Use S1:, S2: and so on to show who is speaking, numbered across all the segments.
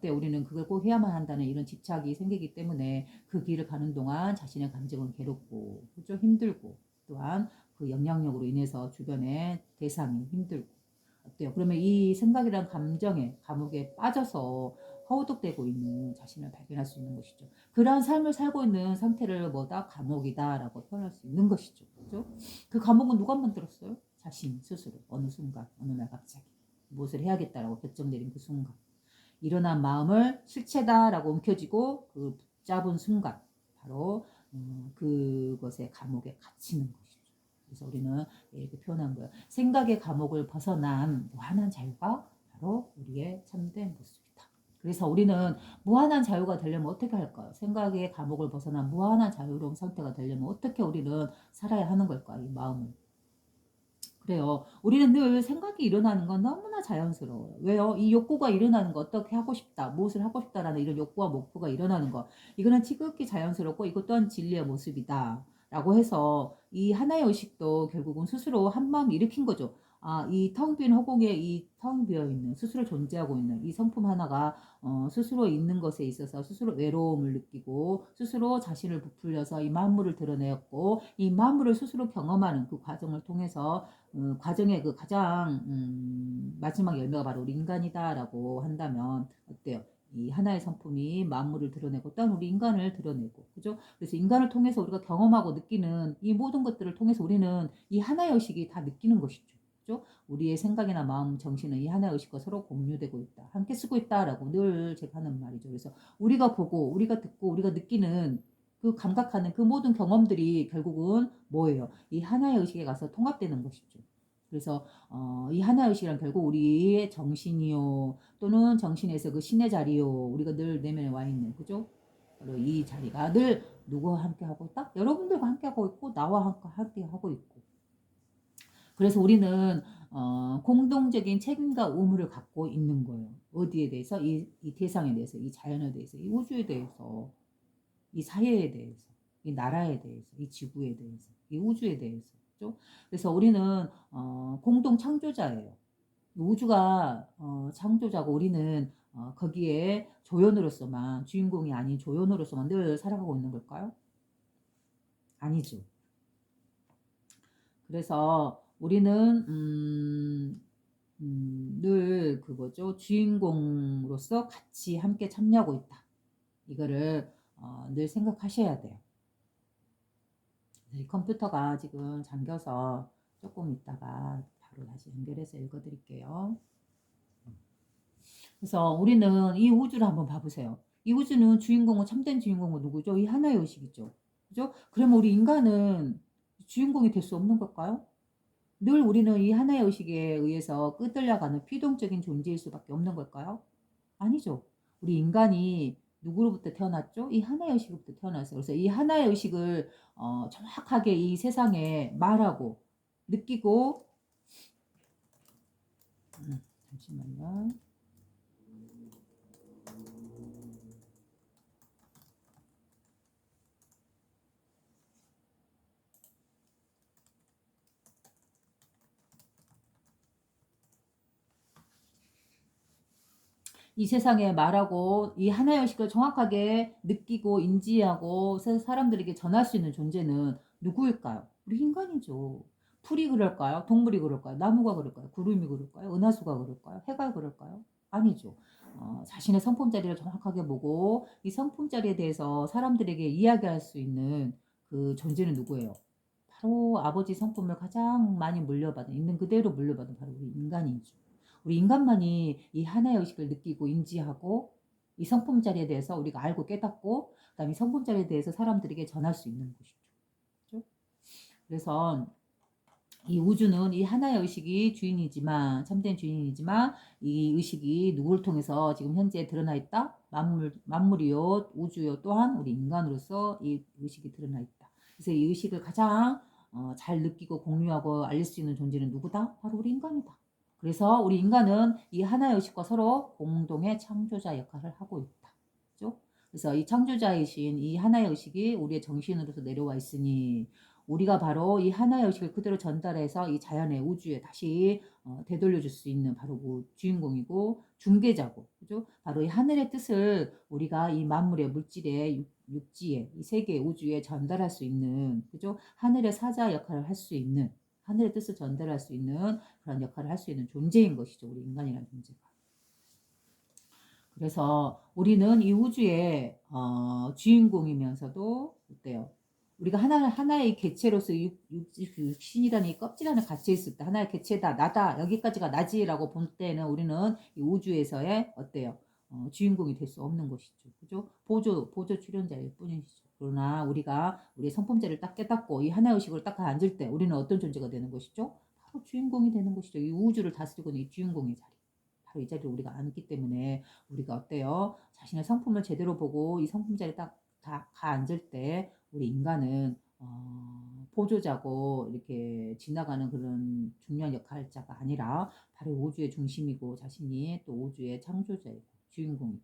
S1: 때 우리는 그걸 꼭 해야만 한다는 이런 집착이 생기기 때문에 그 길을 가는 동안 자신의 감정은 괴롭고 좀 힘들고 또한 그 영향력으로 인해서 주변의 대상이 힘들고 어때요? 그러면 이 생각이란 감정에 감옥에 빠져서 허우적대고 있는 자신을 발견할 수 있는 것이죠. 그러한 삶을 살고 있는 상태를 뭐다? 감옥이다라고 표현할 수 있는 것이죠. 그죠? 그 감옥은 누가 만들었어요? 자신 스스로 어느 순간 어느 날 갑자기 무엇을 해야겠다라고 결정 내린 그 순간 일어난 마음을 실체다라고 움켜쥐고 그 붙잡은 순간 바로 그것의 감옥에 갇히는 것이죠. 그래서 우리는 이렇게 표현한 거예요. 생각의 감옥을 벗어난 무한한 자유가 바로 우리의 참된 모습이다. 그래서 우리는 무한한 자유가 되려면 어떻게 할까요? 생각의 감옥을 벗어난 무한한 자유로운 상태가 되려면 어떻게 우리는 살아야 하는 걸까요? 이 마음을. 그래요. 우리는 늘 생각이 일어나는 건 너무나 자연스러워요. 왜요? 이 욕구가 일어나는 거 어떻게 하고 싶다, 무엇을 하고 싶다라는 이런 욕구와 목표가 일어나는 거. 이거는 지극히 자연스럽고 이것 또한 진리의 모습이다. 라고 해서 이 하나의 의식도 결국은 스스로 한 마음 일으킨 거죠. 아, 이 텅 빈 허공에 이 텅 비어 있는 스스로 존재하고 있는 이 성품 하나가 스스로 있는 것에 있어서 스스로 외로움을 느끼고 스스로 자신을 부풀려서 이 만물을 드러내었고 이 만물을 스스로 경험하는 그 과정을 통해서 과정의 그 가장 마지막 열매가 바로 우리 인간이다라고 한다면 어때요? 이 하나의 성품이 만물을 드러내고 또한 우리 인간을 드러내고 그죠? 그래서 인간을 통해서 우리가 경험하고 느끼는 이 모든 것들을 통해서 우리는 이 하나의 의식이 다 느끼는 것이죠. 그죠? 우리의 생각이나 마음, 정신은 이 하나의 의식과 서로 공유되고 있다. 함께 쓰고 있다라고 늘 제가 하는 말이죠. 그래서 우리가 보고 우리가 듣고 우리가 느끼는 그 감각하는 그 모든 경험들이 결국은 뭐예요? 이 하나의 의식에 가서 통합되는 것이죠. 그래서 이 하나의 의식이란 결국 우리의 정신이요 또는 정신에서 그 신의 자리요 우리가 늘 내면에 와 있는 그죠? 바로 이 자리가 늘 누구와 함께 하고 있다? 여러분들과 함께 하고 있고 나와 함께 하고 있고 그래서 우리는 공동적인 책임과 의무를 갖고 있는 거예요. 어디에 대해서? 이 대상에 대해서, 이 자연에 대해서, 이 우주에 대해서, 이 사회에 대해서, 이 나라에 대해서, 이 지구에 대해서, 이 우주에 대해서. 그죠? 그래서 우리는 공동 창조자예요. 우주가 창조자고 우리는 거기에 조연으로서만 주인공이 아닌 조연으로서만 늘 살아가고 있는 걸까요? 아니죠. 그래서 우리는 늘 그거죠. 주인공으로서 같이 함께 참여하고 있다. 이거를 늘 생각하셔야 돼요. 이 컴퓨터가 지금 잠겨서 조금 있다가 바로 다시 연결해서 읽어드릴게요. 그래서 우리는 이 우주를 한번 봐보세요. 이 우주는 주인공은 참된 주인공은 누구죠? 이 하나의 의식이죠. 그죠? 그러면 우리 인간은 주인공이 될 수 없는 걸까요? 늘 우리는 이 하나의 의식에 의해서 끄들려가는 피동적인 존재일 수밖에 없는 걸까요? 아니죠. 우리 인간이 누구로부터 태어났죠? 이 하나의 의식으로부터 태어났어요. 그래서 이 하나의 의식을 정확하게 이 세상에 말하고 느끼고 잠시만요. 이 세상에 말하고 이 하나의 의식을 정확하게 느끼고 인지하고 사람들에게 전할 수 있는 존재는 누구일까요? 우리 인간이죠. 풀이 그럴까요? 동물이 그럴까요? 나무가 그럴까요? 구름이 그럴까요? 은하수가 그럴까요? 해가 그럴까요? 아니죠. 자신의 성품자리를 정확하게 보고 이 성품자리에 대해서 사람들에게 이야기할 수 있는 그 존재는 누구예요? 바로 아버지 성품을 가장 많이 물려받은, 있는 그대로 물려받은 바로 우리 인간이죠. 우리 인간만이 이 하나의 의식을 느끼고 인지하고 이 성품자리에 대해서 우리가 알고 깨닫고 그다음에 이 성품자리에 대해서 사람들에게 전할 수 있는 것이죠. 그렇죠? 그래서 이 우주는 이 하나의 의식이 주인이지만 참된 주인이지만 이 의식이 누구를 통해서 지금 현재 드러나 있다? 만물이요 우주요 또한 우리 인간으로서 이 의식이 드러나 있다. 그래서 이 의식을 가장 잘 느끼고 공유하고 알릴 수 있는 존재는 누구다? 바로 우리 인간이다. 그래서 우리 인간은 이 하나의 의식과 서로 공동의 창조자 역할을 하고 있다. 그죠? 그래서 이 창조자이신 이 하나의 의식이 우리의 정신으로서 내려와 있으니 우리가 바로 이 하나의 의식을 그대로 전달해서 이 자연의 우주에 다시 되돌려줄 수 있는 바로 그 주인공이고 중개자고, 그죠? 바로 이 하늘의 뜻을 우리가 이 만물의 물질의 육지에 이 세계 우주에 전달할 수 있는, 그죠? 하늘의 사자 역할을 할 수 있는, 하늘의 뜻을 전달할 수 있는 그런 역할을 할 수 있는 존재인 것이죠. 우리 인간이라는 존재가. 그래서 우리는 이 우주의 주인공이면서도 어때요? 우리가 하나의 개체로서 육신이라는 이 껍질 안에 갇혀 있을 때 하나의 개체다, 나다, 여기까지가 나지라고 볼 때는 우리는 이 우주에서의 어때요? 주인공이 될 수 없는 것이죠. 그죠? 보조 출연자일 뿐이죠. 그러나 우리가 우리의 성품자를 딱 깨닫고 이 하나의 의식을 딱 앉을 때 우리는 어떤 존재가 되는 것이죠? 바로 주인공이 되는 것이죠. 이 우주를 다스리고 있는 이 주인공의 자리. 바로 이 자리를 우리가 앉기 때문에 우리가 어때요? 자신의 성품을 제대로 보고 이 성품 자리에 딱 가 앉을 때 우리 인간은 보조자고 이렇게 지나가는 그런 중요한 역할자가 아니라 바로 우주의 중심이고 자신이 또 우주의 창조자이고 주인공이고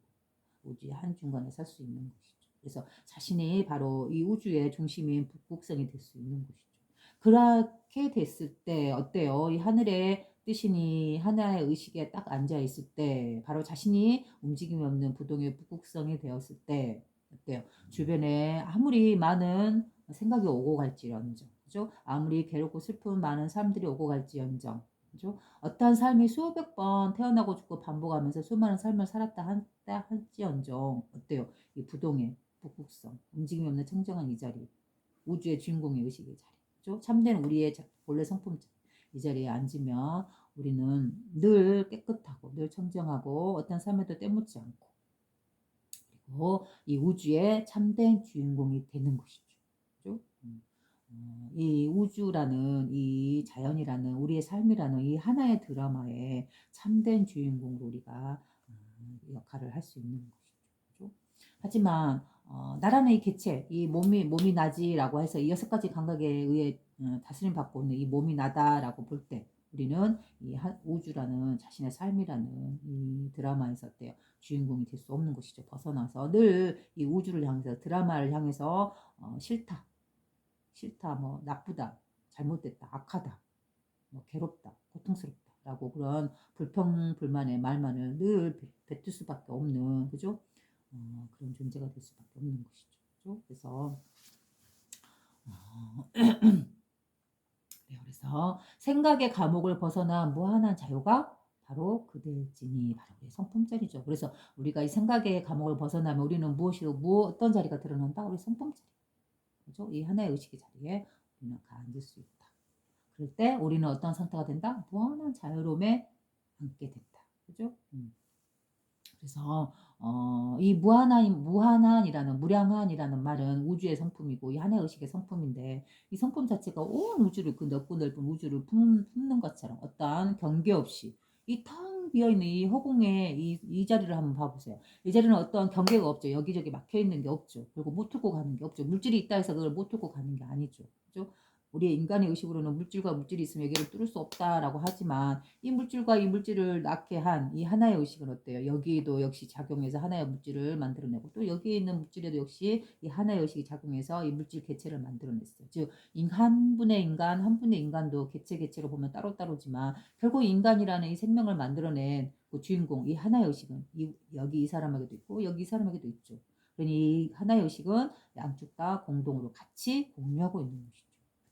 S1: 우주의 한 중간에 설 수 있는 것이죠. 그래서 자신이 바로 이 우주의 중심인 북극성이 될 수 있는 것이죠. 그렇게 됐을 때 어때요? 이 하늘의 뜻이니 하나의 의식에 딱 앉아 있을 때 바로 자신이 움직임이 없는 부동의 북극성이 되었을 때 어때요? 주변에 아무리 많은 생각이 오고 갈지언정, 그죠? 아무리 괴롭고 슬픈 많은 사람들이 오고 갈지언정, 그죠? 어떠한 삶이 수백 번 태어나고 죽고 반복하면서 수많은 삶을 살았다 할지언정 어때요? 이 부동의 북극성, 움직임이 없는 청정한 이 자리, 우주의 주인공의 의식의 자리, 그죠? 참된 우리의 본래 성품 이 자리에 앉으면 우리는 늘 깨끗하고 늘 청정하고 어떤 삶에도 때묻지 않고 그리고 이 우주의 참된 주인공이 되는 것이죠. 그죠? 이 우주라는 이 자연이라는 우리의 삶이라는 이 하나의 드라마의 참된 주인공으로 우리가 역할을 할 수 있는 것이죠. 그죠? 하지만 나라는 이 개체, 이 몸이 나지라고 해서 이 6가지 감각에 의해 다스림 받고 있는 이 몸이 나다라고 볼 때 우리는 이 우주라는 자신의 삶이라는 이 드라마에서 어때요? 주인공이 될 수 없는 것이죠. 벗어나서 늘 이 우주를 향해서 드라마를 향해서 싫다, 뭐 나쁘다, 잘못됐다, 악하다, 뭐 괴롭다, 고통스럽다라고 그런 불평불만의 말만을 늘 뱉을 수밖에 없는, 그죠? 그런 존재가 될 수밖에 없는 것이죠. 그죠? 그래서 그래서 생각의 감옥을 벗어나 무한한 자유가 바로 그대일지니 바로 우리의 성품자리죠. 그래서 우리가 이 생각의 감옥을 벗어나면 우리는 어떤 자리가 드러난다? 우리 성품자리. 그죠? 이 하나의 의식의 자리에 우리는 앉을 수 있다. 그럴 때 우리는 어떤 상태가 된다? 무한한 자유로움에 앉게 된다. 그죠? 그래서 이 무한한이라는 무량한이라는 말은 우주의 성품이고 이 하나의 의식의 성품인데 이 성품 자체가 온 우주를 그 넓고 넓은 우주를 품는 것처럼 어떠한 경계 없이 이 텅 비어있는 이 허공의 이 자리를 한번 봐보세요. 이 자리는 어떠한 경계가 없죠. 여기저기 막혀있는 게 없죠. 그리고 못 뚫고 가는 게 없죠. 물질이 있다 해서 그걸 못 뚫고 가는 게 아니죠. 그죠? 우리의 인간의 의식으로는 물질과 물질이 있으면 여기를 뚫을 수 없다라고 하지만 이 물질과 이 물질을 낳게 한 이 하나의 의식은 어때요? 여기도 역시 작용해서 하나의 물질을 만들어내고 또 여기에 있는 물질에도 역시 이 하나의 의식이 작용해서 이 물질 개체를 만들어냈어요. 즉 한 분의 인간도 개체로 보면 따로따로지만 결국 인간이라는 이 생명을 만들어낸 그 주인공 이 하나의 의식은 여기 이 사람에게도 있고 여기 이 사람에게도 있죠. 그러니 이 하나의 의식은 양쪽 다 공동으로 같이 공유하고 있는 것이죠.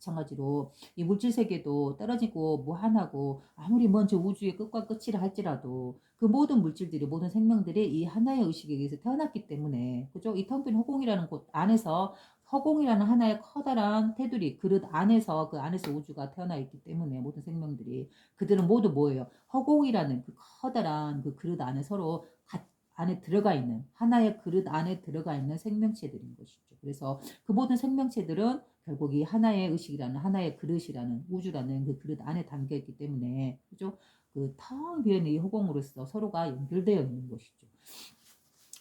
S1: 마찬가지로 이 물질 세계도 떨어지고 무한하고 아무리 먼저 우주의 끝과 끝이라 할지라도 그 모든 물질들이 모든 생명들이 이 하나의 의식에 의해서 태어났기 때문에 그죠? 이 텅 빈 허공이라는 곳 안에서 허공이라는 하나의 커다란 테두리 그릇 안에서 그 안에서 우주가 태어나 있기 때문에 모든 생명들이 그들은 모두 뭐예요? 허공이라는 그 커다란 그 그릇 안에 서로 안에 들어가 있는 하나의 그릇 안에 들어가 있는 생명체들인 것이죠. 그래서 그 모든 생명체들은 결국 이 하나의 의식이라는 하나의 그릇이라는 우주라는 그 그릇 안에 담겨 있기 때문에 그죠? 그 텅 비어 있는 이 허공으로서 서로가 연결되어 있는 것이죠.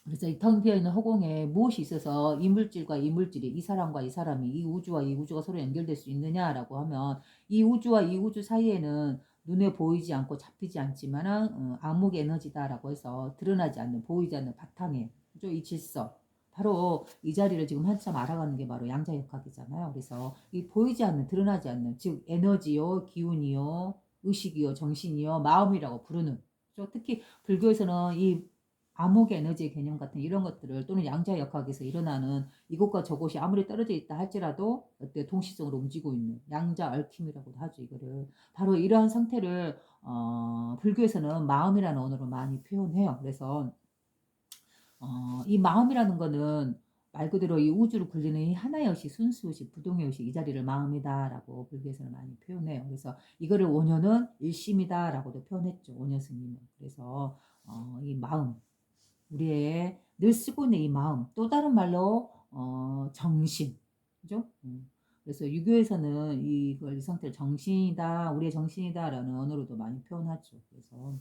S1: 그래서 이 텅 비어 있는 허공에 무엇이 있어서 이 물질과 이 물질이 이 사람과 이 사람이 이 우주와 이 우주가 서로 연결될 수 있느냐라고 하면 이 우주와 이 우주 사이에는 눈에 보이지 않고 잡히지 않지만은 암흑 에너지다라고 해서 드러나지 않는 보이지 않는 바탕에 그죠? 이 질서 바로 이 자리를 지금 한참 알아가는 게 바로 양자역학이잖아요. 그래서 이 보이지 않는, 드러나지 않는, 즉 에너지요, 기운이요, 의식이요, 정신이요, 마음이라고 부르는. 그렇죠? 특히 불교에서는 이 암흑의 에너지의 개념 같은 이런 것들을, 또는 양자역학에서 일어나는 이곳과 저곳이 아무리 떨어져 있다 할지라도 어때 동시성으로 움직이고 있는 양자 얽힘이라고도 하죠. 이거를 바로 이러한 상태를 불교에서는 마음이라는 언어로 많이 표현해요. 그래서 이 마음이라는 거는 말 그대로 이 우주를 굴리는 이 하나의 의식, 순수 의식, 부동의 의식, 이 자리를 마음이다라고 불교에서는 많이 표현해요. 그래서 이거를 원효는 일심이다라고도 표현했죠. 원효 스님은. 그래서 이 마음, 우리의 늘 쓰고 있는 이 마음, 또 다른 말로 정신, 그죠? 그래서 유교에서는 이걸, 이 상태를 정신이다, 우리의 정신이다라는 언어로도 많이 표현하죠. 그래서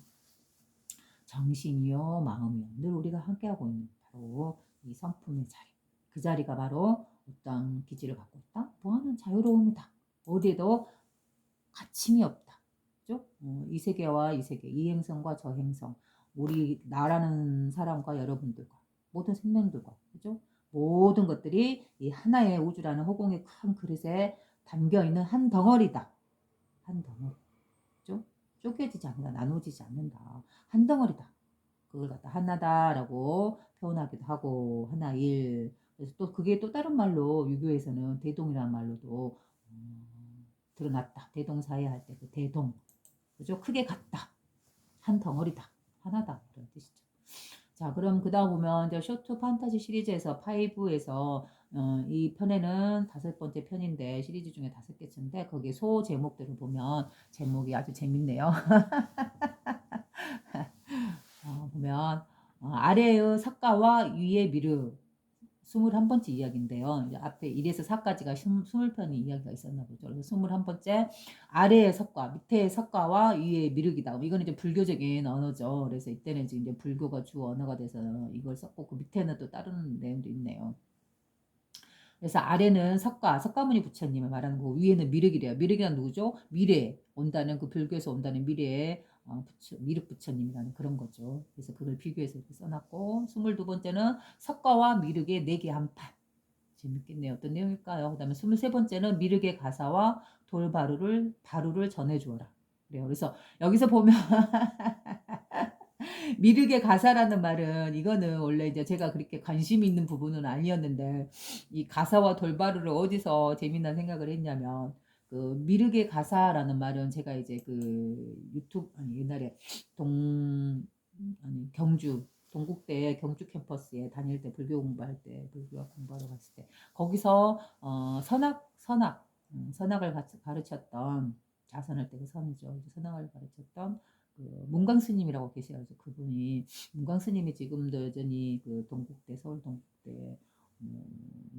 S1: 정신이요, 마음이요, 늘 우리가 함께하고 있는 바로 이 성품의 자리. 그 자리가 바로 어떤 기질을 갖고 있다? 무한한 자유로움이다. 어디에도 갇힘이 없다. 그죠? 이 세계와 이 세계, 이 행성과 저 행성, 우리 나라는 사람과 여러분들과 모든 생명들과, 그죠? 모든 것들이 이 하나의 우주라는 허공의 큰 그릇에 담겨 있는 한 덩어리다. 한 덩어리. 그죠? 쪼개지지 않는다. 나눠지지 않는다. 한 덩어리다. 그걸 갖다 하나다라고 표현하기도 하고, 하나일. 그래서 또 그게 또 다른 말로 유교에서는 대동이라는 말로도 드러났다. 대동사회 할 때 그 대동. 그죠? 크게 같다. 한 덩어리다. 하나다. 그런 뜻이죠. 자, 그럼 그 다음 보면 이제 쇼트 판타지 시리즈에서 5에서 이 편에는 5번째 편인데, 시리즈 중에 5개째인데 거기 소 제목들을 보면 제목이 아주 재밌네요. 보면 아래의 석가와 위의 미르 21번째 이야기인데요. 이제 앞에 1에서 4까지가 20편의 이야기가 있었나 보죠. 그래서 21번째 아래의 석가, 밑에 석가와 위의 미륵이다. 이거는 이제 불교적인 언어죠. 그래서 이때는 이제 불교가 주 언어가 돼서 이걸 썼고, 그 밑에는 또 다른 내용도 있네요. 그래서 아래는 석가모니 부처님을 말하는 거고, 위에는 미륵이래요. 미륵이란 누구죠? 미래 온다는, 그 불교에서 온다는 미래의 미륵 부처님이라는 그런 거죠. 그래서 그걸 비교해서 이렇게 써놨고, 22번째는 석가와 미륵의 네개 한판. 재밌겠네요. 어떤 내용일까요? 그 다음에 23번째는 미륵의 가사와 바루를 전해주어라. 그래요. 그래서 여기서 보면 미륵의 가사라는 말은, 이거는 원래 이제 제가 그렇게 관심 있는 부분은 아니었는데, 이 가사와 돌바루를 어디서 재미난 생각을 했냐면, 그 미륵의 가사라는 말은 제가 이제 그 유튜브, 아니 옛날에 경주 동국대 경주 캠퍼스에 다닐 때, 불교 공부할 때, 불교학 공부하러 갔을 때 거기서 선학을 가르쳤던, 자선할 때 그 선이죠. 선학을 가르쳤던 그 문광 스님이라고 계세요. 그분이, 문광 스님이 지금도 여전히 그 동국대, 서울 동국대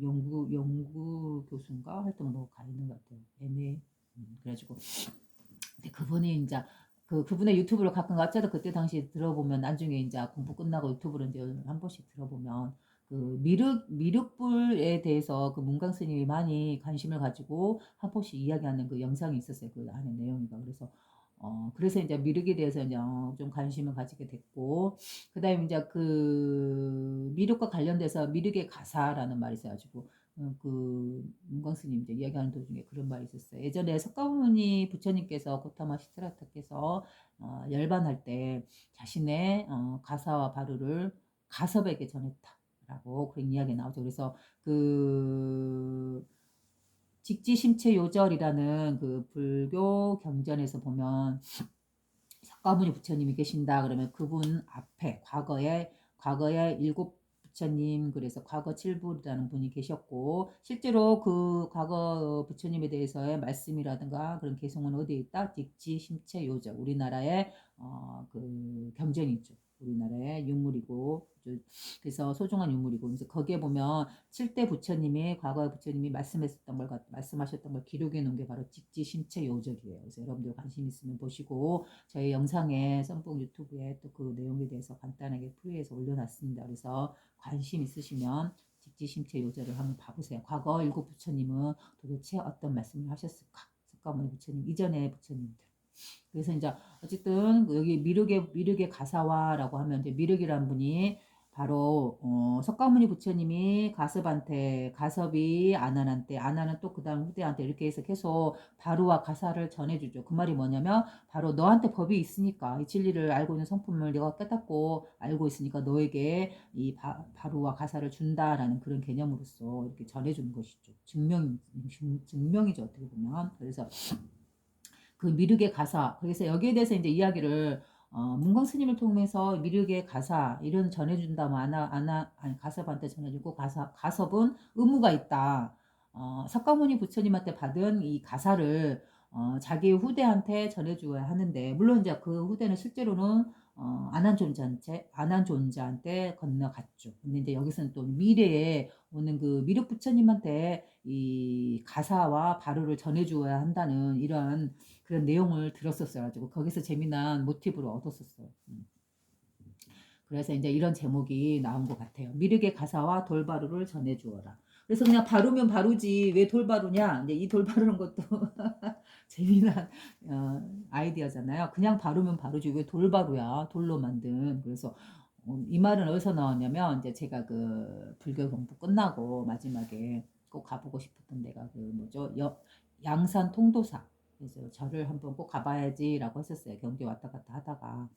S1: 연구 교수인가 하여튼 뭐 가 있는 것 같아요. 그래가지고 근데 그분이 이제 그분의 유튜브를 가끔 어쩌다 그때 당시 들어보면, 나중에 이제 공부 끝나고 유튜브를 이제 한 번씩 들어보면, 그 미륵불에 대해서 그 문강 스님이 많이 관심을 가지고 한 번씩 이야기하는 그 영상이 있었어요. 그 안에 내용이가. 그래서 이제 미륵에 대해서 이제 좀 관심을 가지게 됐고, 그다음에 이제 그 미륵과 관련돼서 미륵의 가사라는 말이 있어가지고, 그 문광 스님 이제 이야기하는 도중에 그런 말이 있었어요. 예전에 석가모니 부처님께서, 고타마 시트라타께서 열반할 때 자신의 가사와 바루를 가섭에게 전했다라고 그런 이야기 나오죠. 그래서 그 직지심체요절이라는 그 불교 경전에서 보면, 석가모니 부처님이 계신다 그러면 그분 앞에 과거에 일곱 부처님, 그래서 과거 칠부라는 분이 계셨고, 실제로 그 과거 부처님에 대해서의 말씀이라든가 그런 개성은 어디에 있다? 직지심체요절, 우리나라의 그 경전이 있죠. 우리나라의 유물이고, 그래서 소중한 유물이고, 그래서 거기에 보면 7대 부처님이, 과거의 부처님이 말씀하셨던 걸 기록해 놓은 게 바로 직지심체요절이에요. 그래서 여러분들 관심 있으면 보시고, 저희 영상에 썸북 유튜브에 또 그 내용에 대해서 간단하게 풀이해서 올려놨습니다. 그래서 관심 있으시면 직지심체요절을 한번 봐보세요. 과거 일곱 부처님은 도대체 어떤 말씀을 하셨을까? 석가모니 부처님 이전의 부처님들. 그래서 이제 어쨌든 여기 미륵의 가사와라고 하면, 이제 미륵이라는 분이 바로 석가모니 부처님이 가섭한테, 가섭이 아난한테, 아난은 또 그 다음 후대한테 이렇게 해서 계속 바로와 가사를 전해주죠. 그 말이 뭐냐면 바로 너한테 법이 있으니까 이 진리를 알고 있는 성품을 내가 깨닫고 알고 있으니까 너에게 이 바로와 가사를 준다라는 그런 개념으로서 이렇게 전해주는 것이죠. 증명이죠, 어떻게 보면. 그래서 그 미륵의 가사. 그래서 여기에 대해서 이제 이야기를 문광 스님을 통해서 미륵의 가사 이런 전해준다면 아니 가섭한테 전해주고 가섭은 의무가 있다. 석가모니 부처님한테 받은 이 가사를 자기 후대한테 전해줘야 하는데 물론 이제 그 후대는 실제로는 안한 존자한테 건너갔죠. 근데 이제 여기서는 또 미래에 오는 그 미륵 부처님한테 이 가사와 바루를 전해주어야 한다는 이런 그런 내용을 들었었어요. 가지고 거기서 재미난 모티브를 얻었었어요. 그래서 이제 이런 제목이 나온 것 같아요. 미륵의 가사와 돌바루를 전해주어라. 그래서 그냥 바루면 바루지 왜 돌바루냐? 이제 이 돌바루는 것도 재미난 아이디어잖아요. 그냥 바루면 바루지 왜 돌바루야? 돌로 만든. 그래서 이 말은 어디서 나왔냐면 이제 제가 그 불교 공부 끝나고 마지막에 꼭 가보고 싶었던 데가 그 뭐죠? 양산 통도사. 그래서 절을 한번 꼭 가봐야지라고 했었어요. 경기 왔다 갔다 하다가.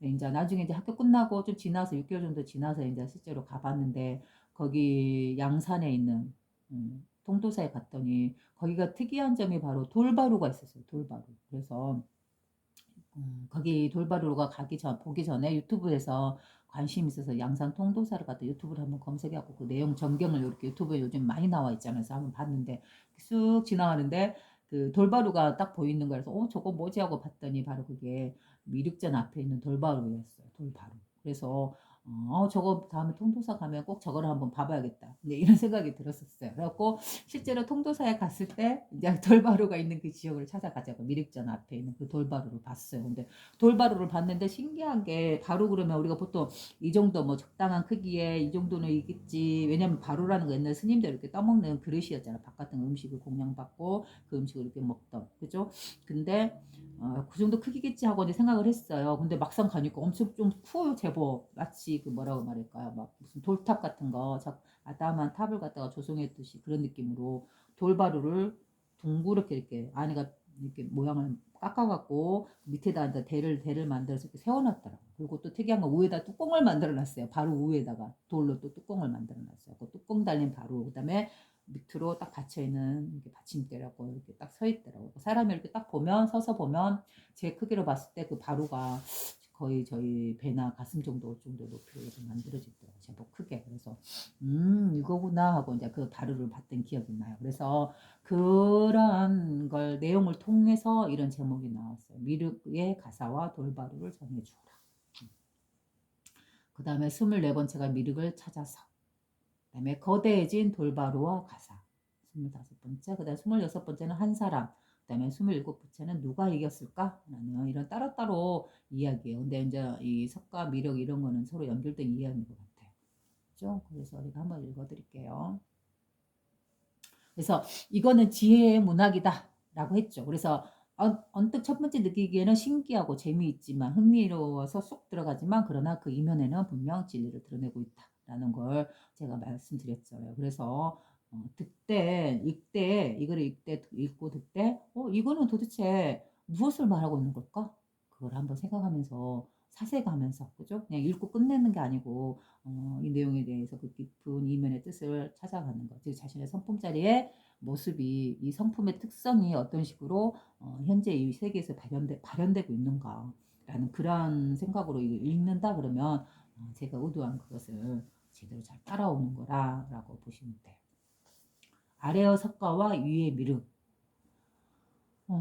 S1: 이제 나중에 이제 학교 끝나고 좀 지나서 6개월 정도 지나서 이제 실제로 가봤는데 거기 양산에 있는 통도사에 갔더니 거기가 특이한 점이 바로 돌바루가 있었어요. 돌바루. 그래서 거기 돌바루가 보기 전에 유튜브에서 관심 있어서 양산 통도사를 갔다 유튜브를 한번 검색해갖고 그 내용 전경을 이렇게 유튜브에 요즘 많이 나와 있잖아요. 그래서 한번 봤는데 쑥 지나가는데 그 돌바루가 딱 보이는 거라서 저거 뭐지 하고 봤더니 바로 그게 미륵전 앞에 있는 돌바루였어요. 돌바루. 그래서 저거 다음에 통도사 가면 꼭 저거를 한번 봐봐야겠다. 이제 이런 생각이 들었었어요. 그래갖고 실제로 통도사에 갔을 때 이제 돌바루가 있는 그 지역을 찾아가자고 미륵전 앞에 있는 그 돌바루를 봤어요. 근데 돌바루를 봤는데 신기한 게 바로 그러면 우리가 보통 이 정도 뭐 적당한 크기에 이 정도는 있겠지. 왜냐면 바루라는 거 옛날 스님들 이렇게 떠먹는 그릇이었잖아. 바깥은 음식을 공양받고 그 음식을 이렇게 먹던. 그죠? 근데 그 정도 크기겠지 하고 이제 생각을 했어요. 근데 막상 가니까 엄청 좀 커요, 제법. 마치 그 뭐라고 말할까요? 막 무슨 돌탑 같은 거, 아담한 탑을 갖다가 조성했듯이 그런 느낌으로 돌바루를 둥그렇게 이렇게 안에가 이렇게 모양을 깎아갖고 밑에다 이제 대를 만들어서 이렇게 세워놨더라고요. 그리고 또 특이한 건 위에다 뚜껑을 만들어놨어요. 바로 위에다가 돌로 또 뚜껑을 만들어놨어요. 그 뚜껑 달린 바로 그다음에 밑으로 딱 받쳐있는 이렇게 받침대라고 이렇게 딱 서 있더라고요. 사람이 이렇게 딱 보면 서서 보면 제 크기로 봤을 때 그 바루가 거의 저희 배나 가슴 정도 높이로 이렇게 만들어지더라고요. 제법 크게. 그래서 이거구나 하고 이제 그 바루를 봤던 기억이 나요. 그래서 그런 걸 내용을 통해서 이런 제목이 나왔어요. 미륵의 가사와 돌바루를 전해주라. 그 다음에 24번째가 미륵을 찾아서. 그 다음에 거대해진 돌바루와 가사. 25번째. 그 다음에 26번째는 한 사람. 그 다음에 27번째는 누가 이겼을까? 라는 이런 따로따로 이야기예요. 근데 이제 이 석가 미륵 이런 거는 서로 연결된 이야기인 것 같아요. 그죠? 그래서 우리가 한번 읽어드릴게요. 그래서 이거는 지혜의 문학이다 라고 했죠. 그래서 언뜻 첫 번째 느끼기에는 신기하고 재미있지만 흥미로워서 쏙 들어가지만 그러나 그 이면에는 분명 진리를 드러내고 있다라는 걸 제가 말씀드렸어요. 그래서 이거를 읽고 듣때 이거는 도대체 무엇을 말하고 있는 걸까? 그걸 한번 생각하면서 사색하면서 그죠? 그냥 읽고 끝내는 게 아니고 이 내용에 대해서 그 깊은 이면의 뜻을 찾아가는 것, 즉 자신의 성품자리의 모습이 이 성품의 특성이 어떤 식으로 현재 이 세계에서 발현되고 있는가라는 그런 생각으로 읽는다 그러면 제가 의도한 그것을 제대로 잘 따라오는 거라고 보시면 돼요. 아래의 석가와 위의 미륵.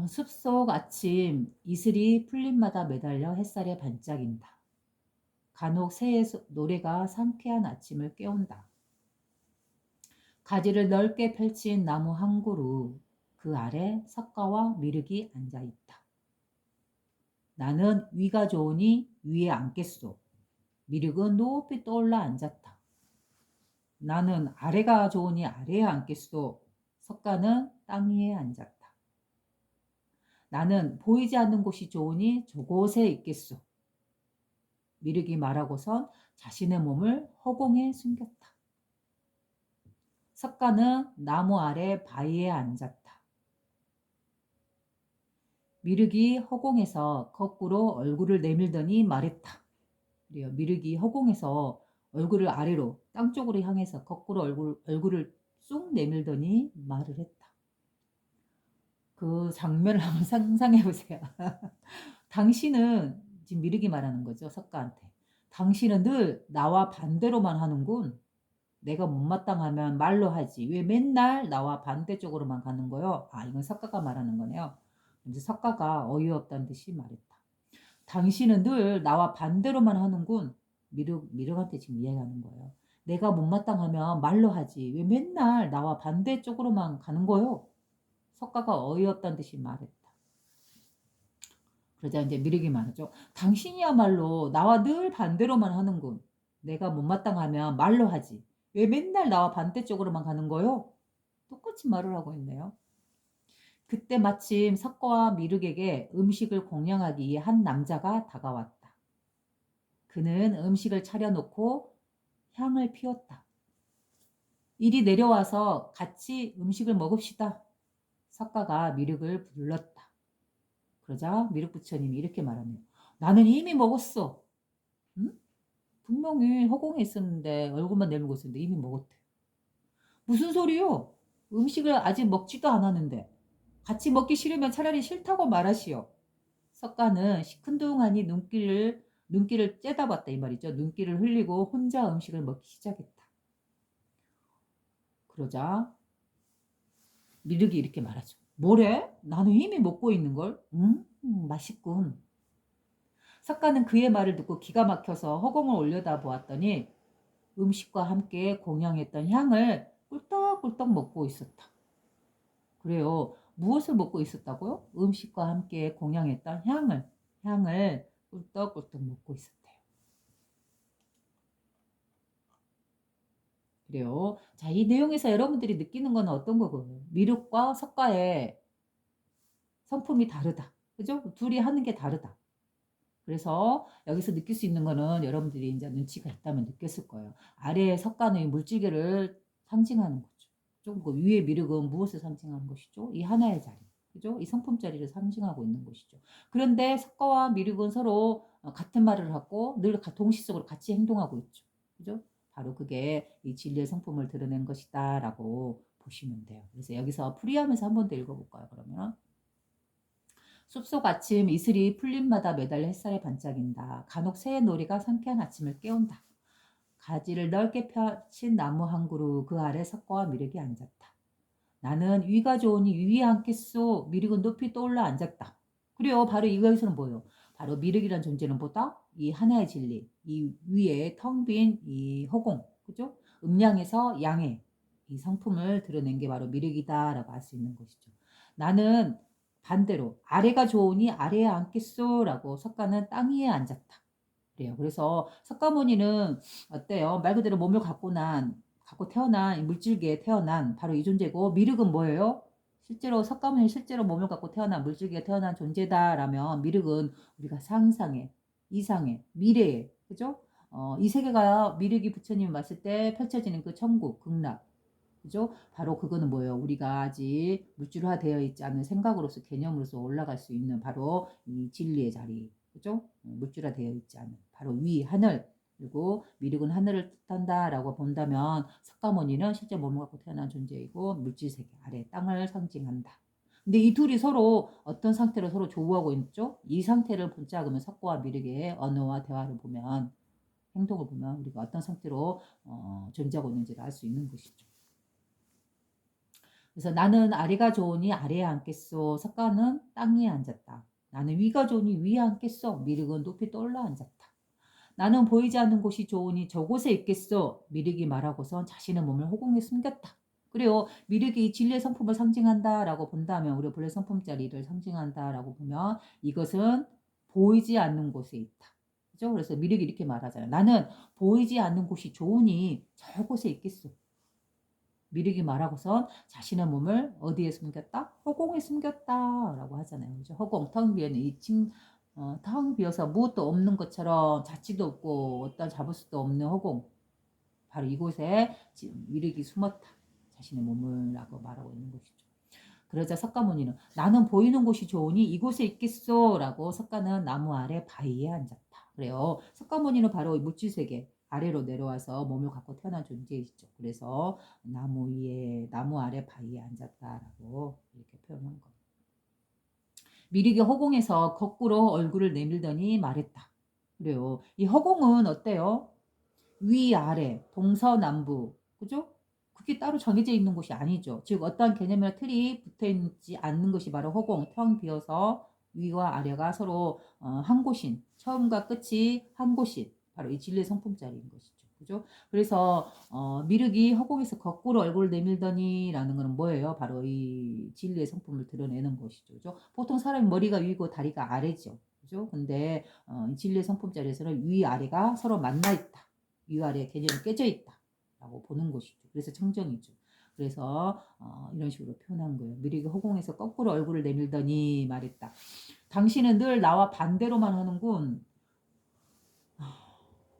S1: 숲속 아침 이슬이 풀잎마다 매달려 햇살에 반짝인다. 간혹 새의 노래가 상쾌한 아침을 깨운다. 가지를 넓게 펼친 나무 한 그루, 그 아래 석가와 미륵이 앉아있다. 나는 위가 좋으니 위에 앉겠소. 미륵은 높이 떠올라 앉았다. 나는 아래가 좋으니 아래에 앉겠소. 석가는 땅 위에 앉았다. 나는 보이지 않는 곳이 좋으니 저곳에 있겠소. 미륵이 말하고선 자신의 몸을 허공에 숨겼다. 석가는 나무 아래 바위에 앉았다. 미륵이 허공에서 거꾸로 얼굴을 내밀더니 말했다. 그래요. 미륵이 허공에서 얼굴을 아래로 땅 쪽으로 향해서 거꾸로 얼굴을 쑥 내밀더니 말을 했다. 그 장면을 한번 상상해 보세요. 당신은 지금 미륵이 말하는 거죠. 석가한테. 당신은 늘 나와 반대로만 하는군. 내가 못마땅하면 말로 하지. 왜 맨날 나와 반대쪽으로만 가는 거요? 아, 이건 석가가 말하는 거네요. 이제 석가가 어이없다는 듯이 말했다. 당신은 늘 나와 반대로만 하는군. 미륵한테 지금 이야기하는 거예요. 내가 못마땅하면 말로 하지. 왜 맨날 나와 반대쪽으로만 가는 거요? 석가가 어이없다는 듯이 말했다. 그러자 이제 미륵이 말하죠. 당신이야말로 나와 늘 반대로만 하는군. 내가 못마땅하면 말로 하지. 왜 맨날 나와 반대쪽으로만 가는 거요? 똑같이 말을 하고 있네요. 그때 마침 석가와 미륵에게 음식을 공양하기 위해 한 남자가 다가왔다. 그는 음식을 차려놓고 향을 피웠다. 이리 내려와서 같이 음식을 먹읍시다. 석가가 미륵을 불렀다. 그러자 미륵 부처님이 이렇게 말하네요. 나는 이미 먹었어. 응? 분명히 허공에 있었는데 얼굴만 내밀고 있었는데 이미 먹었대. 무슨 소리요? 음식을 아직 먹지도 않았는데. 같이 먹기 싫으면 차라리 싫다고 말하시오. 석가는 시큰둥하니 눈길을 째다봤다 이 말이죠. 눈길을 흘리고 혼자 음식을 먹기 시작했다. 그러자 미륵이 이렇게 말하죠. 뭐래? 나는 이미 먹고 있는걸? 맛있군. 석가는 그의 말을 듣고 기가 막혀서 허공을 올려다 보았더니 음식과 함께 공양했던 향을 꿀떡꿀떡 먹고 있었다. 그래요. 무엇을 먹고 있었다고요? 음식과 함께 공양했던 향을 꿀떡꿀떡 먹고 있었대요. 그래요. 자, 이 내용에서 여러분들이 느끼는 건 어떤 거고요? 미륵과 석가의 성품이 다르다. 그죠? 둘이 하는 게 다르다. 그래서 여기서 느낄 수 있는 거는 여러분들이 이제 눈치가 있다면 느꼈을 거예요. 아래에 석가는 물질계를 상징하는 거죠. 그 위에 미륵은 무엇을 상징하는 것이죠? 이 하나의 자리. 그죠? 이 성품 자리를 상징하고 있는 것이죠. 그런데 석가와 미륵은 서로 같은 말을 하고 늘 동시적으로 같이 행동하고 있죠. 그죠? 바로 그게 이 진리의 성품을 드러낸 것이다라고 보시면 돼요. 그래서 여기서 풀이하면서 한 번 더 읽어볼까요? 그러면 숲속 아침 이슬이 풀잎마다 매달려 햇살에 반짝인다. 간혹 새의 노래가 상쾌한 아침을 깨운다. 가지를 넓게 펼친 나무 한 그루 그 아래 석가와 미륵이 앉았다. 나는 위가 좋으니 위에 앉겠소. 미륵은 높이 떠올라 앉았다. 그래요. 바로 이거에서는 뭐예요? 바로 미륵이란 존재는 보다 이 하나의 진리, 이 위에 텅 빈 이 허공, 그죠? 음양에서 양의 이 성품을 드러낸 게 바로 미륵이다라고 할 수 있는 것이죠. 나는 반대로 아래가 좋으니 아래에 앉겠소라고 석가는 땅 위에 앉았다. 그래요. 그래서 석가모니는 어때요? 말 그대로 몸을 갖고 태어난 물질계에 태어난 바로 이 존재고 미륵은 뭐예요? 실제로 석가모니 실제로 몸을 갖고 태어난 물질계에 태어난 존재다라면 미륵은 우리가 상상의 이상의 미래의 그죠? 이 세계가 미륵이 부처님이 왔을 때 펼쳐지는 그 천국 극락 그죠? 바로 그거는 뭐예요? 우리가 아직 물질화되어 있지 않은 생각으로서 개념으로서 올라갈 수 있는 바로 이 진리의 자리 그죠? 물질화되어 있지 않은 바로 위 하늘 그리고 미륵은 하늘을 뜻한다라고 본다면 석가모니는 실제 몸을 갖고 태어난 존재이고 물질세계 아래 땅을 상징한다. 근데 이 둘이 서로 어떤 상태로 서로 조우하고 있죠? 이 상태를 본짝으면 석가와 미륵의 언어와 대화를 보면 행동을 보면 우리가 어떤 상태로 존재하고 있는지를 알 수 있는 것이죠. 그래서 나는 아래가 좋으니 아래에 앉겠소. 석가는 땅 위에 앉았다. 나는 위가 좋으니 위에 앉겠소. 미륵은 높이 떠올라 앉았다. 나는 보이지 않는 곳이 좋으니 저곳에 있겠소. 미륵이 말하고선 자신의 몸을 허공에 숨겼다. 그래요. 미륵이 진리의 성품을 상징한다라고 본다면 우리가 본래 성품자리를 상징한다라고 보면 이것은 보이지 않는 곳에 있다. 그죠? 그래서 미륵이 이렇게 말하잖아요. 나는 보이지 않는 곳이 좋으니 저곳에 있겠소. 미륵이 말하고선 자신의 몸을 어디에 숨겼다? 허공에 숨겼다라고 하잖아요. 그죠? 허공, 텅 비어있는 텅 비어서 무엇도 없는 것처럼 자취도 없고 어떤 잡을 수도 없는 허공, 바로 이곳에 지금 미륵이 숨었다. 자신의 몸을 라고 말하고 있는 것이죠. 그러자 석가모니는 나는 보이는 곳이 좋으니 이곳에 있겠소 라고 석가는 나무 아래 바위에 앉았다. 그래요. 석가모니는 바로 물질세계 아래로 내려와서 몸을 갖고 태어난 존재이죠. 그래서 나무 아래 바위에 앉았다라고 이렇게 표현한 겁니다. 미륵이 허공에서 거꾸로 얼굴을 내밀더니 말했다. 그래요. 이 허공은 어때요? 위아래, 동서남북, 그죠? 그게 따로 정해져 있는 곳이 아니죠. 즉 어떠한 개념이나 틀이 붙어 있지 않는 것이 바로 허공, 텅 비어서 위와 아래가 서로 한 곳인, 처음과 끝이 한 곳인, 바로 이 진리의 성품자리인 것이죠. 그죠? 그래서 미륵이 허공에서 거꾸로 얼굴을 내밀더니 라는 것은 뭐예요? 바로 이 진리의 성품을 드러내는 것이죠. 그죠? 보통 사람이 머리가 위고 다리가 아래죠. 그죠? 근데 이 진리의 성품자리에서는 위아래가 서로 만나 있다. 위아래 개념이 깨져 있다 라고 보는 것이죠. 그래서 청정이죠. 그래서 이런 식으로 표현한 거예요. 미륵이 허공에서 거꾸로 얼굴을 내밀더니 말했다. 당신은 늘 나와 반대로만 하는군.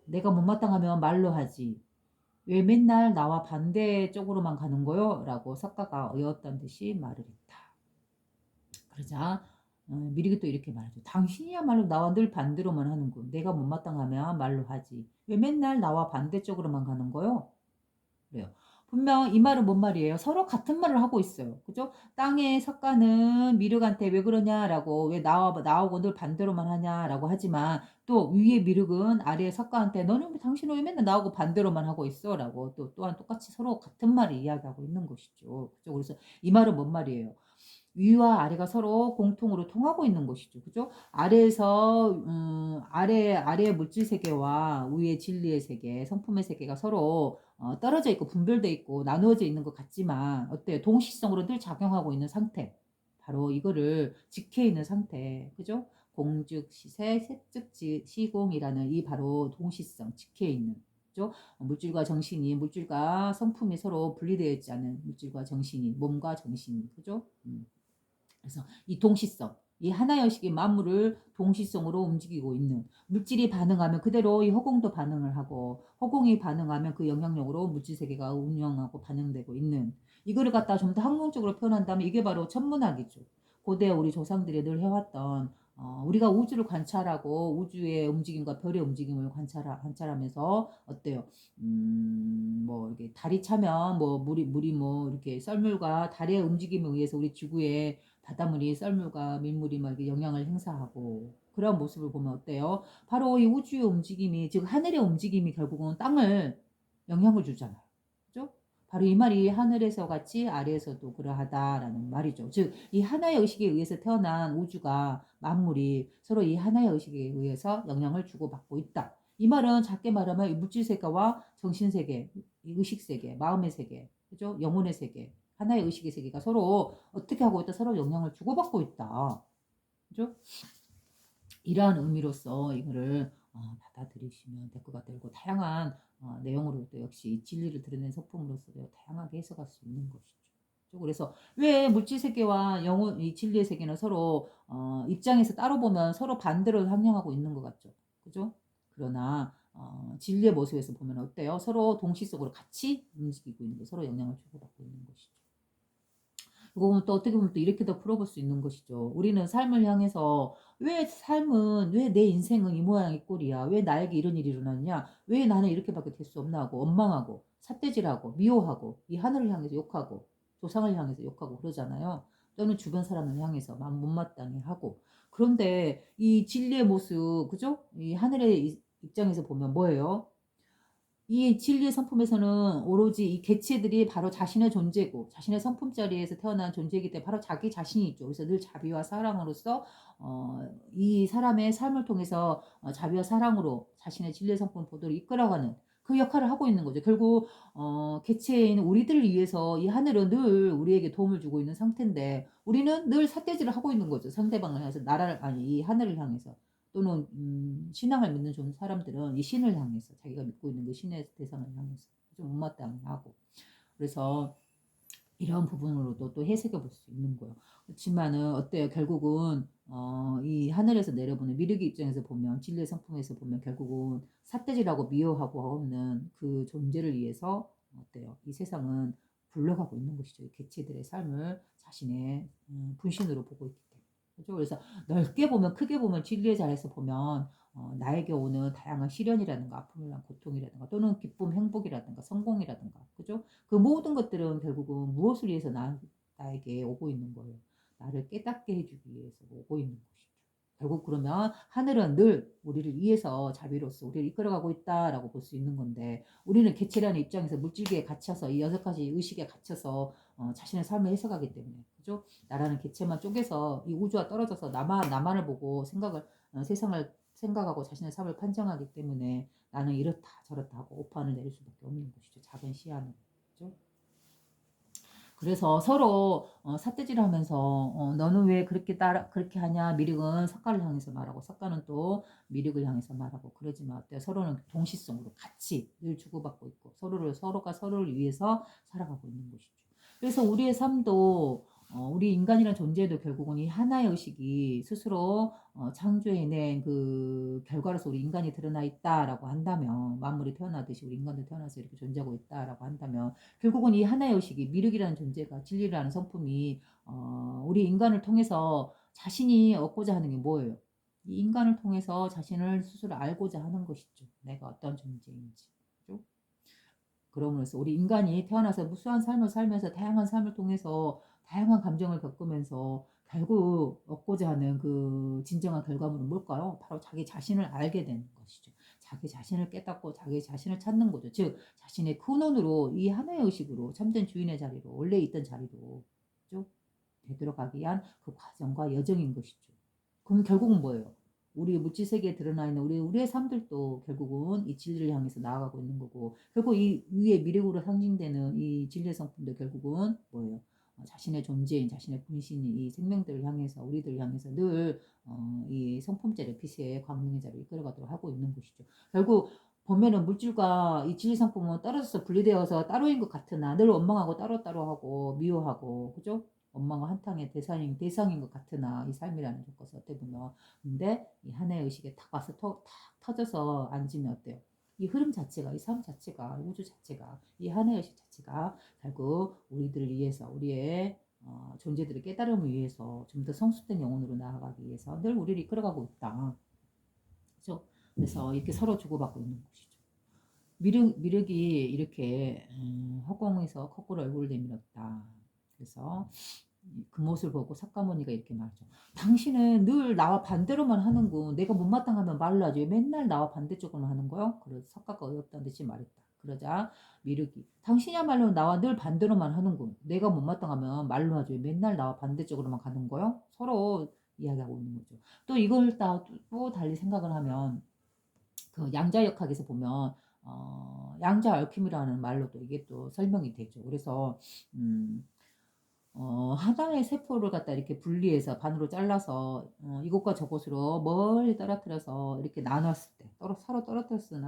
S1: 내가 못마땅하면 말로 하지. 왜 맨날 나와 반대쪽으로만 가는 거요? 라고 석가가 어이없다는 듯이 말을 했다. 그러자 미륵이 또 이렇게 말하죠. 당신이야말로 나와 늘 반대로만 하는군. 내가 못마땅하면 말로 하지. 왜 맨날 나와 반대쪽으로만 가는 거요? 그래요. 분명 이 말은 뭔 말이에요? 서로 같은 말을 하고 있어요. 그죠? 땅의 석가는 미륵한테 왜 그러냐라고, 왜 나오고 늘 반대로만 하냐라고 하지만, 또 위에 미륵은 아래의 석가한테 너는 당신은 왜 맨날 나오고 반대로만 하고 있어? 라고 또한 똑같이 서로 같은 말을 이야기하고 있는 것이죠. 그죠? 그래서 이 말은 뭔 말이에요? 위와 아래가 서로 공통으로 통하고 있는 것이죠. 그죠? 아래에서 아래의 물질 세계와 위의 진리의 세계, 성품의 세계가 서로 떨어져 있고 분별돼 있고 나누어져 있는 것 같지만 어때요? 동시성으로 늘 작용하고 있는 상태. 바로 이거를 지켜 있는 상태. 그죠? 공즉 시세, 세즉 시공이라는 이 바로 동시성, 지켜 있는. 그죠? 물질과 정신이, 물질과 성품이 서로 분리되어 있지 않은 물질과 정신이, 몸과 정신이. 그죠? 그래서 이 동시성, 이 하나여식의 만물을 동시성으로 움직이고 있는, 물질이 반응하면 그대로 이 허공도 반응을 하고 허공이 반응하면 그 영향력으로 물질세계가 운영하고 반영되고 있는, 이거를 갖다 좀 더 학문적으로 표현한다면 이게 바로 천문학이죠. 고대 우리 조상들이 늘 해왔던 우리가 우주를 관찰하고 우주의 움직임과 별의 움직임을 관찰하면서 어때요? 뭐 이게 달이 차면 뭐 물이 뭐 이렇게 썰물과 달의 움직임에 의해서 우리 지구에 바닷물이 썰물과 민물이 막 영향을 행사하고 그런 모습을 보면 어때요? 바로 이 우주의 움직임이, 즉 하늘의 움직임이 결국은 땅을 영향을 주잖아요. 그죠? 바로 이 말이 하늘에서 같이 아래에서도 그러하다라는 말이죠. 즉 이 하나의 의식에 의해서 태어난 우주가, 만물이 서로 이 하나의 의식에 의해서 영향을 주고받고 있다. 이 말은 작게 말하면 이 물질 세계와 정신 세계, 의식 세계, 마음의 세계, 그죠? 영혼의 세계, 하나의 의식의 세계가 서로 어떻게 하고 있다? 서로 영향을 주고받고 있다. 그죠? 이러한 의미로서 이거를 받아들이시면 될 것 같아요. 그리고 다양한 내용으로도 역시 진리를 드러낸 소품으로서도 다양하게 해석할 수 있는 것이죠. 그래서 왜 물질 세계와 영혼, 이 진리의 세계는 서로 입장에서 따로 보면 서로 반대로 상영하고 있는 것 같죠. 그죠? 그러나 진리의 모습에서 보면 어때요? 서로 동시속으로 같이 움직이고 있는 거, 서로 영향을 주고받고 있는 것이죠. 이거 보면 또 어떻게 보면 또 이렇게도 풀어볼 수 있는 것이죠. 우리는 삶을 향해서 왜 내 인생은 이 모양 이 꼴이야? 왜 나에게 이런 일이 일어났냐? 왜 나는 이렇게밖에 될 수 없나 하고 원망하고 삿대질하고 미워하고 이 하늘을 향해서 욕하고 조상을 향해서 욕하고 그러잖아요. 또는 주변 사람을 향해서 마음 못마땅해 하고. 그런데 이 진리의 모습, 그죠? 이 하늘의 입장에서 보면 뭐예요? 이 진리의 성품에서는 오로지 이 개체들이 바로 자신의 존재고 자신의 성품 자리에서 태어난 존재이기 때문에 바로 자기 자신이 있죠. 그래서 늘 자비와 사랑으로서 이 사람의 삶을 통해서 자비와 사랑으로 자신의 진리의 성품 보도록 이끌어가는 그 역할을 하고 있는 거죠. 결국 개체에 있는 우리들을 위해서 이 하늘은 늘 우리에게 도움을 주고 있는 상태인데 우리는 늘 삿대질을 하고 있는 거죠. 상대방을 향해서 나라를 아니 이 하늘을 향해서. 또는 신앙을 믿는 좀 사람들은 이 신을 향해서 자기가 믿고 있는 그 신의 대상을 향해서 좀 못마땅해 하고 그래서 이런 부분으로도 또 해석해 볼 수 있는 거예요. 그렇지만은 어때요? 결국은 이 하늘에서 내려보는 미륵이 입장에서 보면 진리의 성품에서 보면 결국은 삿대질하고 미워하고 없는 그 존재를 위해서 어때요? 이 세상은 굴러가고 있는 것이죠. 이 개체들의 삶을 자신의 분신으로 보고 있기 때문에. 그죠? 그래서 넓게 보면 크게 보면 진리의 자리에서 보면 나에게 오는 다양한 시련이라든가 아픔이란 고통이라든가 또는 기쁨, 행복이라든가 성공이라든가 그죠? 그 모든 것들은 결국은 무엇을 위해서 나에게 오고 있는 거예요. 나를 깨닫게 해주기 위해서 오고 있는 것이죠. 결국 그러면 하늘은 늘 우리를 위해서 자비로서 우리를 이끌어가고 있다라고 볼 수 있는 건데 우리는 개체라는 입장에서 물질계에 갇혀서 이 여섯 가지 의식에 갇혀서 자신의 삶을 해석하기 때문에 그죠? 나라는 개체만 쪼개서 이 우주와 떨어져서 나만을 보고 세상을 생각하고 자신의 삶을 판정하기 때문에 나는 이렇다 저렇다 하고 오판을 내릴 수밖에 없는 것이죠. 작은 시야는. 그죠? 그래서 서로 삿대질하면서 너는 왜 그렇게 하냐 미륵은 석가를 향해서 말하고 석가는 또 미륵을 향해서 말하고 그러지만 어때요? 서로는 동시성으로 같이 늘 주고받고 있고 서로가 서로를 위해서 살아가고 있는 것이죠. 그래서 우리의 삶도 우리 인간이란 존재도 결국은 이 하나의 의식이 스스로 창조해낸 그 결과로서 우리 인간이 드러나 있다라고 한다면 만물이 태어나듯이 우리 인간도 태어나서 이렇게 존재하고 있다라고 한다면 결국은 이 하나의 의식이 미륵이라는 존재가 진리라는 성품이 우리 인간을 통해서 자신이 얻고자 하는 게 뭐예요? 이 인간을 통해서 자신을 스스로 알고자 하는 것이죠. 내가 어떤 존재인지. 그죠? 그러므로써 우리 인간이 태어나서 무수한 삶을 살면서 다양한 삶을 통해서 다양한 감정을 겪으면서 결국 얻고자 하는 그 진정한 결과물은 뭘까요? 바로 자기 자신을 알게 되는 것이죠. 자기 자신을 깨닫고 자기 자신을 찾는 거죠. 즉 자신의 근원으로 이 하나의 의식으로 참된 주인의 자리로 원래 있던 자리로 그죠? 되돌아가기 위한 그 과정과 여정인 것이죠. 그럼 결국은 뭐예요? 우리 물질 세계에 드러나 있는 우리의 삶들도 결국은 이 진리를 향해서 나아가고 있는 거고 결국 이 위에 미륵으로 상징되는 이 진리의 성품도 결국은 뭐예요? 자신의 존재인 자신의 분신인 이 생명들을 향해서 우리들을 향해서 늘 이 성품자리 빛의 광명의 자리를 이끌어가도록 하고 있는 것이죠. 결국 보면은 물질과 이 진리 성품은 떨어져서 분리되어서 따로인 것 같으나 늘 원망하고 따로따로 하고 미워하고 그죠? 원망과 한탕의 대상인 것 같으나 이 삶이라는 것은 어떻게 보면 근데 이 하나의 의식에 탁 와서 탁 터져서 앉으면 어때요? 이 흐름 자체가 이 삶 자체가 우주 자체가 이 하나의 의식 자체가 결국 우리들을 위해서 우리의 존재들의 깨달음을 위해서 좀 더 성숙된 영혼으로 나아가기 위해서 늘 우리를 이끌어가고 있다. 그렇죠? 그래서 이렇게 서로 주고받고 있는 것이죠. 미륵이 이렇게 허공에서 거꾸로 얼굴을 내밀었다. 그래서 그 모습을 보고 석가모니가 이렇게 말하죠. 당신은 늘 나와 반대로만 하는군. 내가 못마땅하면 말로 하지. 왜 맨날 나와 반대쪽으로만 하는 거요? 그래서 석가가 어이없다는 듯이 말했다. 그러자 미륵이 당신이야말로 나와 늘 반대로만 하는군. 내가 못마땅하면 말로 하지. 왜 맨날 나와 반대쪽으로만 가는 거요? 서로 이야기하고 있는 거죠. 또 이걸 또 달리 생각을 하면 그 양자역학에서 보면 양자 얽힘이라는 말로도 이게 또 설명이 되죠. 그래서 하나의 세포를 갖다 이렇게 분리해서 반으로 잘라서 이곳과 저곳으로 멀리 떨어뜨려서 이렇게 나눴을 때 서로 떨어뜨려서